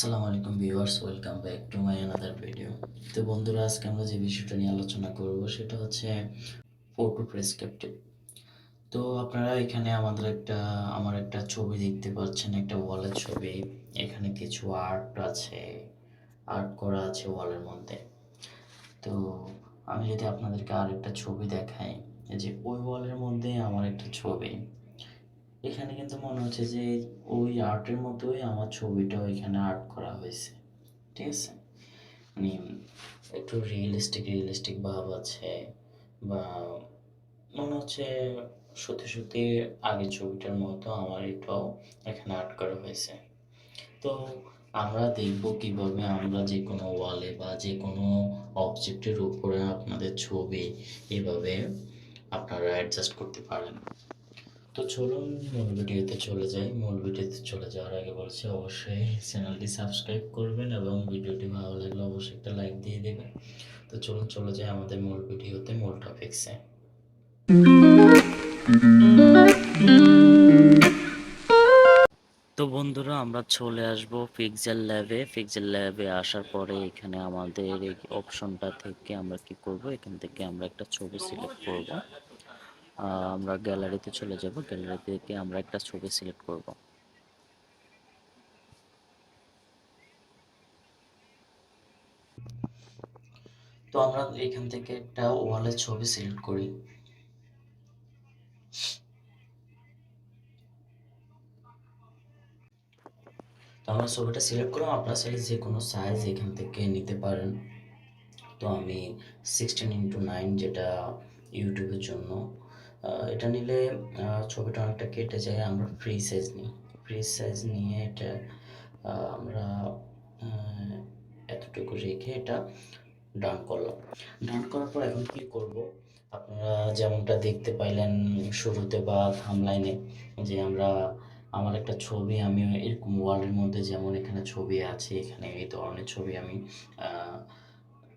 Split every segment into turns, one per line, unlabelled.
আসসালামু আলাইকুম viewers, welcome back to my another video. তো বন্ধুরা, আজকে আমরা যে বিষয়টা নিয়ে আলোচনা করব সেটা হচ্ছে ফটো প্রেসক্রিপটিভ। তো আপনারা এখানে আমার একটা ছবি দেখতে পাচ্ছেন, একটা ওয়ালের ছবি। এখানে কিছু আর্ট আছে, আর্ট করা আছে ওয়ালের মধ্যে। তো আমি যদি আপনাদেরকে আরেকটা ছবি দেখাই, এই যে ওই ওয়ালের মধ্যে আমার একটা ছবি, এখানে কিন্তু মনে হচ্ছে যে ওই আর্টের মতোই আমার ছবিটাও এখানে আর্ট করা হয়েছে। ঠিক আছে, মানে একটু রিয়েলিস্টিক ভাব আছে, বা মনে হচ্ছে সত্যি সত্যি আগের ছবিটার মতো আমার এটাও এখানে আর্ট করা হয়েছে। তো আমরা দেখব কিভাবে আমরা যে কোনো ওয়ালে বা যে কোনো অবজেক্টের উপরে আপনাদের ছবি এভাবে আপনারা অ্যাডজাস্ট করতে পারেন। তো চলুন মূল ভিডিওতে চলে যাওয়ার আগে বলছি, অবশ্যই চ্যানেলটি সাবস্ক্রাইব করবেন এবং ভিডিওটি ভালো লাগলে অবশ্যই একটা লাইক দিয়ে দেবেন। তো চলুন চলে যাই আমাদের মূল ভিডিওতে, মূল টপিকসে। তো বন্ধুরা, আমরা চলে আসব পিক্সেল ল্যাবে আসার পরে এখানে আমাদের এই অপশনটা থেকে আমরা কি করব, এখান থেকে আমরা একটা ছবি সিলেক্ট করব। আমরা গ্যালারিতে চলে যাব, গ্যালারি থেকে আমরা একটা ছবি সিলেক্ট করব। তো আমরা এখান থেকে একটা ওয়ালের ছবি সিলেক্ট করি। তো আমরা ছবিটা সিলেক্ট করলাম, আপনার চাইলে যে কোনো সাইজ এখান থেকে নিতে পারেন। তো আমি 16:9, যেটা ইউটিউবের জন্য, এটা নিলে ছবিটা অনেকটা কেটে যায়। আমরা ফ্রি সাইজ নিই, ফ্রি সাইজ নিয়ে এটা আমরা আহ, এতটুকু রেখে এটা ডান করলাম। ডান করার পর এখন কি করব, আপনারা যেমনটা দেখতে পাইলেন শুরুতে বা থাম্বনেইলে, যে আমার একটা ছবি, আমি এরকম ওয়ালের মধ্যে যেমন এখানে ছবি আছে, এখানে এই ধরনের ছবি আমি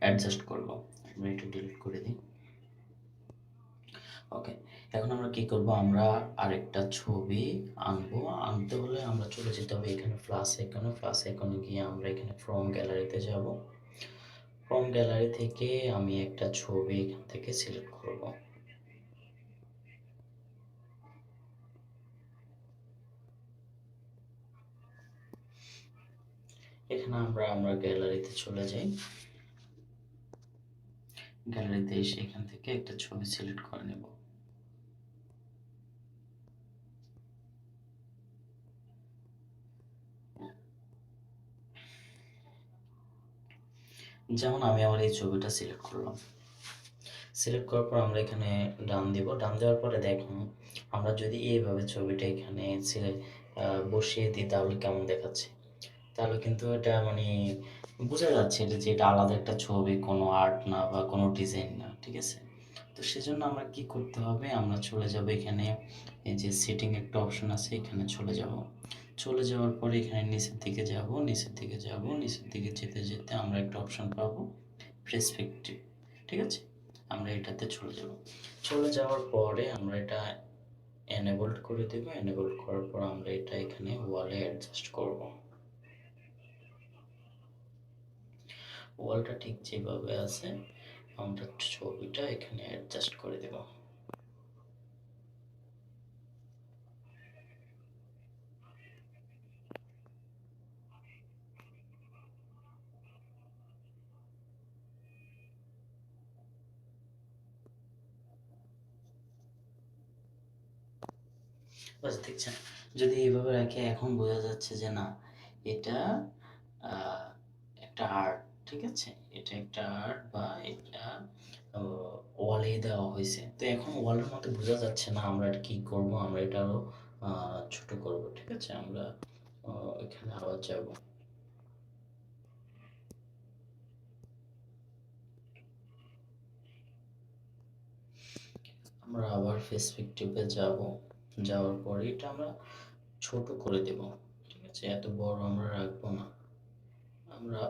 অ্যাডজাস্ট করব। আমরা একটু ডিলিট করে দিই। ওকে, এখন আমরা কি করব, আমরা আরেকটা ছবি আনবো। আনতে হলে আমরা চলে যেতে হবে এখানে প্লাস আইকনে গিয়ে আমরা এখানে ফ্রম গ্যালারিতে যাব। ফ্রম গ্যালারি থেকে আমি একটা ছবি এখান থেকে সিলেক্ট করব। এখানে আমরা গ্যালারিতে চলে যাই। গ্যালারিতে এসে এখান থেকে একটা ছবি সিলেক্ট করে নেব। যেমন আমি আমার এই ছবিটা সিলেক্ট করলাম। সিলেক্ট করার পর আমরা এখানে ডান দিব। ডান দেওয়ার পরে দেখুন, আমরা যদি এইভাবে ছবিটা এখানে বসিয়ে দিই তাহলে কেমন দেখাচ্ছে। তাহলে কিন্তু এটা মানে বোঝা যাচ্ছে এটা যে এটা আলাদা একটা ছবি, কোনো আর্ট না বা কোনো ডিজাইন না। ঠিক আছে, তো সেজন্য আমরা কি করতে হবে, আমরা চলে যাব এখানে, এই যে সেটিং একটা অপশন আছে, এখানে চলে যাব। চলে যাওয়ার পরে এখানে নিচের দিকে যেতে যেতে আমরা একটা অপশন পাবো, পার্সপেক্টিভ। ঠিক আছে, আমরা এটাতে চলে যাব। চলে যাওয়ার পরে আমরা এটা এনেবলড করে দেবো। এনেবলড করার পর আমরা এটা এখানে ওয়ালে অ্যাডজাস্ট করব। ওয়ালটা ঠিক যেভাবে আছে আমরা ছবিটা এখানে অ্যাডজাস্ট করে দেব। বাস দেখছেন, যদি এইভাবে রাখে এখন বোঝা যাচ্ছে যে না, এটা আহ, একটা আর্ট। ঠিক আছে, এটা একটা আর্ট বা এটা ওয়ালে দেওয়া হয়েছে। তো এখন ওয়ালের মধ্যে বোঝা যাচ্ছে না, আমরা এটা কি করব, আমরা এটা আরো ছোট করব। ঠিক আছে, আমরা এখানে আবার যাব। আমরা আবার পার্সপেক্টিভে যাব। যাওয়ার পরে এটা আমরা ছোট করে দেব। ঠিক আছে, এত বড় আমরা রাখবো না, আমরা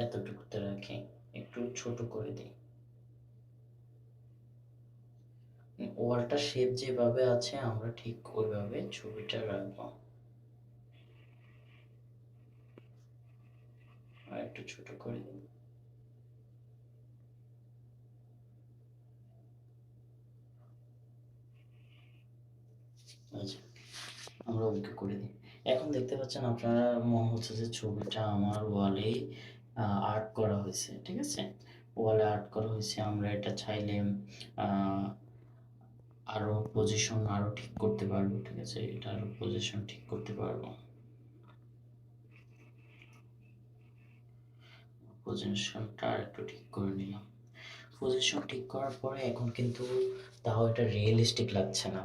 এতটুকুতে রাখি, একটু ছোট করে দিই। ওয়ালটা শেপ যেভাবে আছে আমরা ঠিক ওইভাবে ছবিটা রাখবো। একটু ছোট করে দিই। আচ্ছা, আমরা ওকে করে দিই। এখন দেখতে পাচ্ছেন আপনারা, মনে হচ্ছে যে ছবিটা আমার ওয়ালেই আর্ট করা হয়েছে, ঠিক আছে? ওয়ালে আর্ট করা হয়েছে। আমরা এটা চাইলে আরও পজিশন আরও ঠিক করতে পারবো, ঠিক আছে? এটা আরও পজিশন ঠিক করতে পারবো। পজিশনটা একটু ঠিক করে নিলাম। পজিশন ঠিক করার পরে এখন কিন্তু তাও এটা রিয়েলিস্টিক লাগছে না।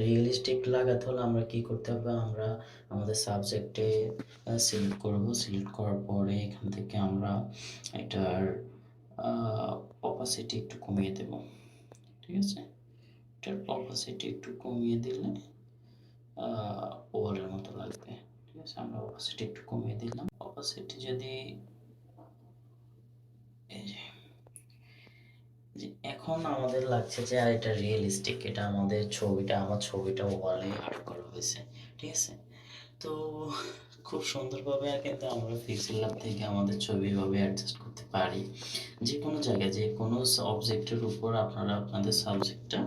রিয়েলিস্টিক লাগাতে হলে আমরা কি করতে হবে, আমরা আমাদের সাবজেক্টে সিলেক্ট করব। সিলেক্ট করার পরে এখান থেকে আমরা এটার অপাসিটি একটু কমিয়ে দেব, ঠিক আছে? এটার অপাসিটি একটু কমিয়ে দিলে ওভারের মতো লাগবে, ঠিক আছে? আমরা অপাসিটি একটু কমিয়ে দিলাম। অপাসিটি যদি এই যে এখন আমাদের লাগছে যে এটা রিয়েলিস্টিক, এটা আমাদের ছবিটা, আমার ছবিটা ওয়ালে আর্ট করা হয়েছে, ঠিক আছে? তো খুব সুন্দরভাবে কিন্তু আমরা পিক্সেল ল্যাব থেকে আমাদের ছবি এভাবে অ্যাডজাস্ট করতে পারি। যে কোনো জায়গায় যে কোনো অবজেক্টের উপর আপনারা আপনাদের সাবজেক্টটা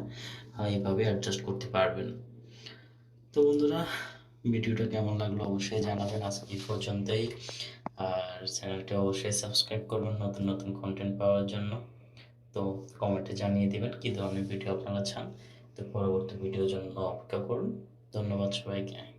এভাবে অ্যাডজাস্ট করতে পারবেন। তো বন্ধুরা, ভিডিওটা কেমন লাগলো অবশ্যই জানাবেন। আজকে এই পর্যন্তই। আর চ্যানেলটা অবশ্যই সাবস্ক্রাইব করবেন নতুন নতুন কন্টেন্ট পাওয়ার জন্য। তো কমেন্টে জানিয়ে দিবেন কী ধরনের ভিডিও আপনারা চান। তো পরবর্তী ভিডিওর জন্য অপেক্ষা করুন। ধন্যবাদ সবাইকে।